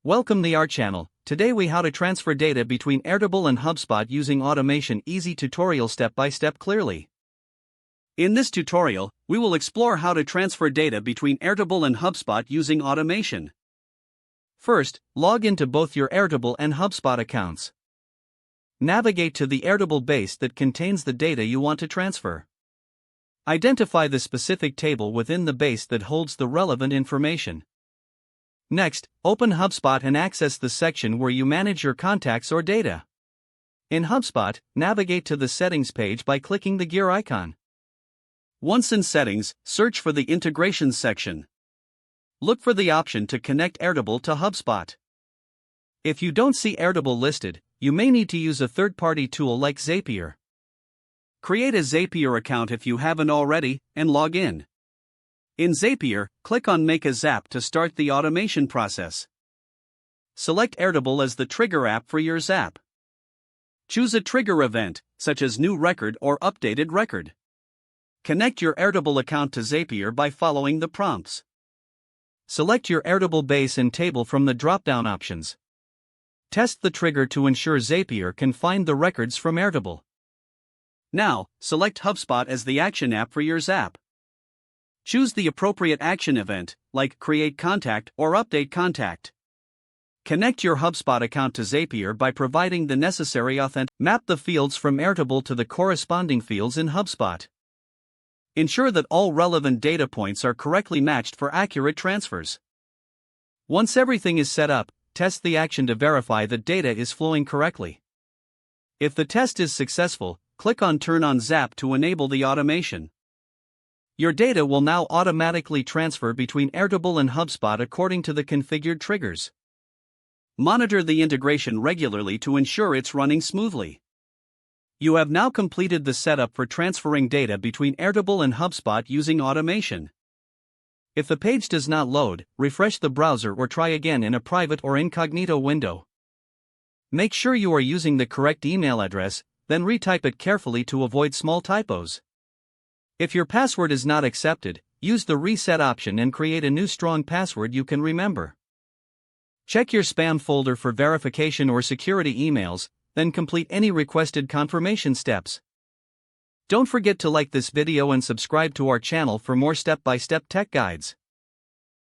Welcome to our channel. Today we how to transfer data between Airtable and HubSpot using automation. Easy tutorial step by step clearly. In this tutorial, we will explore how to transfer data between Airtable and HubSpot using automation. First, log into both your Airtable and HubSpot accounts. Navigate to the Airtable base that contains the data you want to transfer. Identify the specific table within the base that holds the relevant information. Next, open HubSpot and access the section where you manage your contacts or data. In HubSpot, navigate to the Settings page by clicking the gear icon. Once in Settings, search for the Integrations section. Look for the option to connect Airtable to HubSpot. If you don't see Airtable listed, you may need to use a third-party tool like Zapier. Create a Zapier account if you haven't already, and log in. In Zapier, click on Make a Zap to start the automation process. Select Airtable as the trigger app for your Zap. Choose a trigger event, such as new record or updated record. Connect your Airtable account to Zapier by following the prompts. Select your Airtable base and table from the drop-down options. Test the trigger to ensure Zapier can find the records from Airtable. Now, select HubSpot as the action app for your Zap. Choose the appropriate action event, like Create Contact or Update Contact. Connect your HubSpot account to Zapier by providing the necessary authentication. Map the fields from Airtable to the corresponding fields in HubSpot. Ensure that all relevant data points are correctly matched for accurate transfers. Once everything is set up, test the action to verify that data is flowing correctly. If the test is successful, click on Turn on Zap to enable the automation. Your data will now automatically transfer between Airtable and HubSpot according to the configured triggers. Monitor the integration regularly to ensure it's running smoothly. You have now completed the setup for transferring data between Airtable and HubSpot using automation. If the page does not load, refresh the browser or try again in a private or incognito window. Make sure you are using the correct email address, then retype it carefully to avoid small typos. If your password is not accepted, use the reset option and create a new strong password you can remember. Check your spam folder for verification or security emails, then complete any requested confirmation steps. Don't forget to like this video and subscribe to our channel for more step-by-step tech guides.